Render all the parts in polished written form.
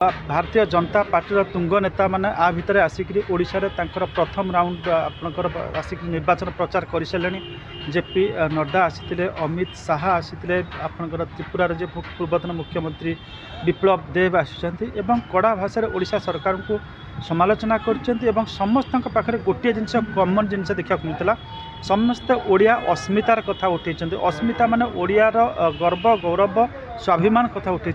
भारतीय जनता पार्टी तुंग नेता मैंने आ भितर आसिक ओडिशा रे तांकर प्रथम राउंड आपणकर आसिक निर्वाचन प्रचार कर सारे जेपी नड्डा आसी अमित शाह आसी आपणकर त्रिपुरार जो पूर्वतन मुख्यमंत्री विप्लव देव आसुँच कड़ा भाषा ओडिशा सरकार को समालोचना कर समस्त पाखे गोटे जिनस कमन जिनस देखा मिलता समस्ते ओडिया अस्मितार कथा उठे अस्मिता माने ओडियार गर्व गौरव स्वाभिमान कथा उठे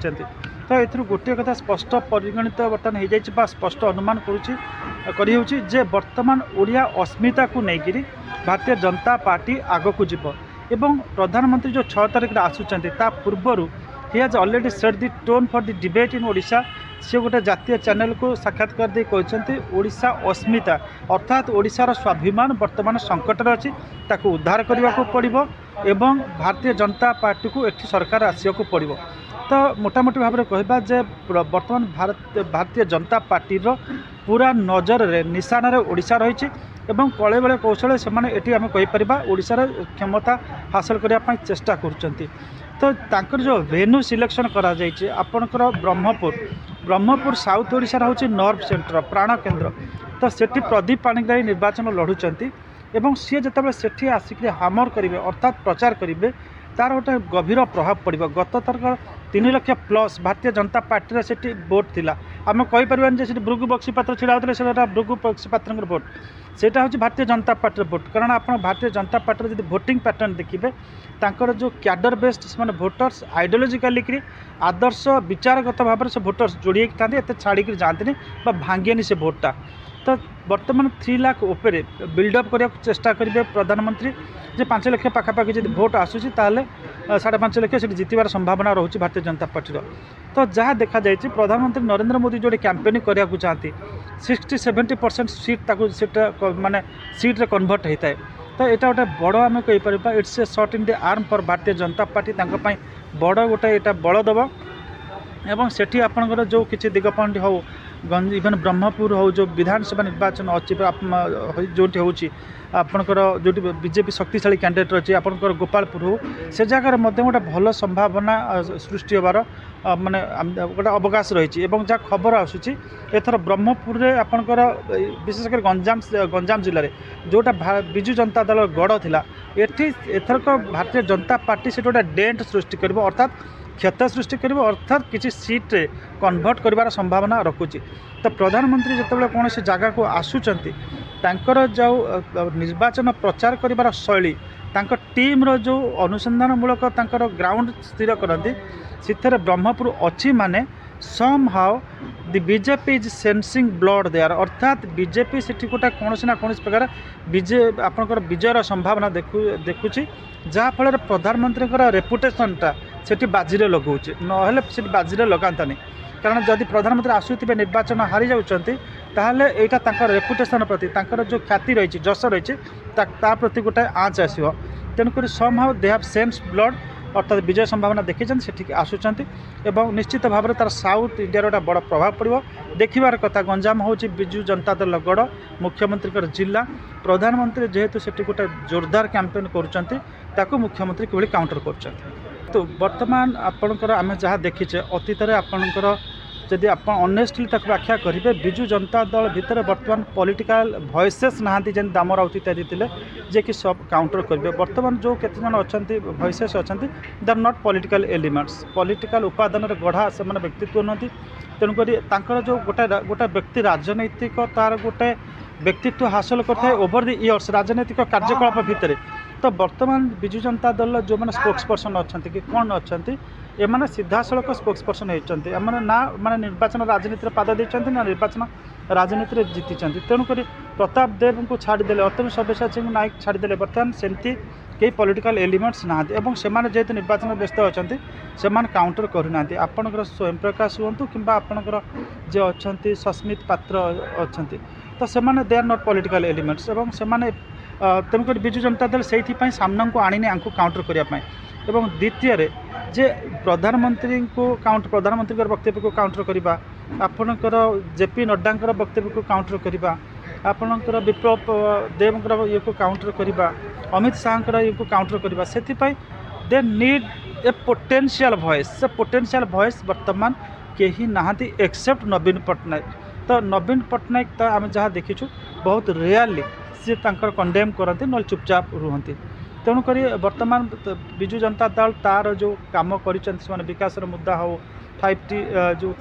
तो ये गोटे कथा स्पष्ट परिगणित बर्तमान हो जाए स्पष्ट अनुमान करी जे वर्तमान ओडिया अस्मिता को लेकिन भारतीय जनता पार्टी आग को जीव एवं प्रधानमंत्री जो 6 तारिख आसुँच पूर्वर ही has already set the tone for the debate in Odisha से गोटे जातीय चैनल को साक्षात्कार दे कहते ओडिशा अस्मिता अर्थात ओडिशार स्वाभिमान वर्तमान संकट अच्छी ताकू उद्धार करने को पड़ो एवं भारतीय जनता पार्टी को एटी सरकार आसको पड़ो तो मोटामोटी भाव में कहबा जे वर्तमान भारतीय जनता पार्टी पूरा नजर रे निशान रे ओडिशा रही एवं कले बेले कौशल से आम कहीपर ओडिशार क्षमता हासिल करने चेष्टा कर तो तांकर जो वेन्यू सिलेक्शन करा जाइए आपणकर ब्रह्मपुर साउथ ओडिशा हूँ नर्व सेंटर प्राण केन्द्र तो सेठी प्रदीप पाणिग्राही निर्वाचन लड़ुंट एवं सी जो सेठी आसिक हामर करेंगे अर्थात प्रचार करेंगे तार गोटे गभीर प्रभाव पड़ो गत थरक 3 लाख प्लस भारतीय जनता पार्टी से भोट थिला आम कहीपर भृगु बक्सीपात्र छिड़ा होते से भृगु बक्सीपात्र भोट सेटा हूँ भारतीय जनता पार्टी भोट कारण आप भारतीय जनता पार्टी जो भोटिंग पैटर्न देखिए तांकर जो क्याडर बेस्ड से भोटर्स आइडियोलोजिकाली आदर्श विचारगत भाव में से भोटर्स जोड़ी था छाड़ी जाती भांगेनि से भोटा तो वर्तमान 3 लाख उपरे बिल्डअप करने चेष्टा करेंगे प्रधानमंत्री जे 5 लाख पाखापाखि जो भोट आसूसी 5.5 लाख से जितबार संभावना रोचे भारतीय जनता पार्टी तो जहाँ देखा जाए प्रधानमंत्री नरेंद्र मोदी जो कैंपेनिंग करने चाहती 60-70% सीट माने सीट रे कन्वर्ट होता है तो यहाँ गोटे बड़ आम कहीपर it's a shot in the arm for Bharatiya Janata party बड़ गोटे यहाँ बल दब एवं सेठी आपणकर जो किसी दिगपंडी हो इवन ब्रह्मपुर हो जो विधानसभा निर्वाचन अच्छी जो आपणकर जो बीजेपी शक्तिशाली कैंडिडेट अच्छी आपणकर गोपालपुर हो से जगह गोटे भल संभावना सृष्टि होबार माने गोटे अवकाश रही जहाँ खबर आसूँ एथर ब्रह्मपुर में आपणकर विशेषकर गंजाम जिले में जोटा विजु जनता दल गढ़ थिला एथरक भारतीय जनता पार्टी से गोटे डेंट सृष्टि कर अर्थात क्षत सृष्टि कर अर्थात किसी सीट्रे कन्वर्ट कर संभावना रखुची तो प्रधानमंत्री जिते कौन जगह को आसुंच जो निर्वाचन प्रचार कर शैली टीम रो जो अनुसंधानमूलक ग्राउंड स्थिर करती से ब्रह्मपुर अच्छी माने somehow the BJP is sensing blood there अर्थात बीजेपी से गोटे कौन ना कौन प्रकार आपंकर विजयर संभावना देखुची जहाँफल प्रधानमंत्री रेपुटेशनटा से बाजीरे लगाऊँ ना से बाजीरे लगातानी कारण जदि प्रधानमंत्री आसुवे निर्वाचन हारी जाऊँगी ताहले यहाँ रेपुटेशन प्रति जो ख्याति रही जश रही प्रति गोटे आँच आसो तेणुक somehow they have sense blood अर्थात विजय संभावना देखी से आसुँच निश्चित भाव में तार साउथ इंडिया गोटे बड़ प्रभाव पड़ो देखार कथा गंजाम हूँ विजु जनता दल गढ़ मुख्यमंत्री जिला प्रधानमंत्री जेहेतु से गोटे जोरदार कैंपेन कर मुख्यमंत्री किभली काउंटर कर तो वर्तमान आपणकर आम जहाँ देखीचे अतीत आपणकर जदि आप ऑनेस्टली तक व्याख्या करेंगे विजु जनता दल भितर वर्तमान पॉलिटिकल वॉइसेस नहांती जेन दामर राउत इत्यादि थे जे कि सब काउंटर करेंगे वर्तमान जो केतजन अच्छा वॉइसेस अच्छा they are not political elements political उपादान गढ़ा से व्यक्तित्व नुहति तेणुक जो गोटे व्यक्ति राजनैतिक तार गोटे व्यक्तित्व हासिल करता है ओवर द इयर्स राजनैतिक कार्यकलाप भितर तो वर्तमान विजु जनता दल जो मैंने स्पोक्स पर्सन अच्छा कि कौन अच्छा एमाने सीधासलख स्पोक्स पर्सन होती ना माने निर्वाचन राजनीति पाद देते ना निर्वाचन राजनीति जीति तेणुक प्रताप देव को छाड़देले अतनु सब्यसाची नायक छाड़देले बर्तमान सेमती कई पॉलिटिकल एलिमेंट्स ना से जेहेतु निर्वाचन व्यस्त अच्छा से काउंटर करना आपणकर स्वयं प्रकाश हूँ कि आपणकर जे अच्छा सस्मित पात्र अच्छा तो से they are not political elements एवं से तेणुक विजु जनता दल से सामना को आनी आंकु काउंटर करने एवं द्वितीय जे प्रधानमंत्री को प्रधानमंत्री वक्तव्य को काउंटर करवा आपणकर जेपी नड्डा वक्तव्य को काउंटर करवा आपणकर विप्लव देव ये को काउंटर करवा अमित शाह ये को काउंटर करवा से they need a potential voice से पोटेंशियल वॉइस वर्तमान कहीं नहांती एक्सेप्ट नवीन पट्टनायक। तो नवीन पट्टनायक तो आम जहाँ देखीचु बहुत रेयरली सी कंडेम करती ना चुपचाप रुहति। तेणुक बर्तमान विजु जनता दल तार जो कम कर विकास मुद्दा हो 5T जो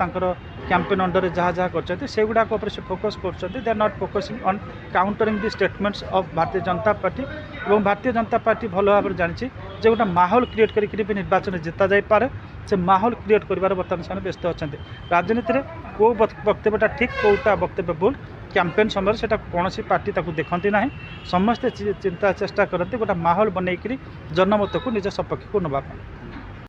कैंपेन अंडर जहाँ जहाँ करगुड़ा से फोकस कर they are not focusing on countering the statements of Bharatiya Janata party. और भारतीय जनता पार्टी भल भाव जानी जे गोटे माहौल क्रिएट करके निर्वाचन जिता जापे से माहौल क्रिएट कर बर्तमान से व्यस्त अच्छा। राजनीति में कौ वक्तव्यटा ठीक कौटा वक्तव्य भूल कैंपेन समय से कौन पार्टी देखती ना समस्ते चिंता चेष्टा करते गोटे माहौल बनईकरी जनमत को निज सपक्ष को नवाप।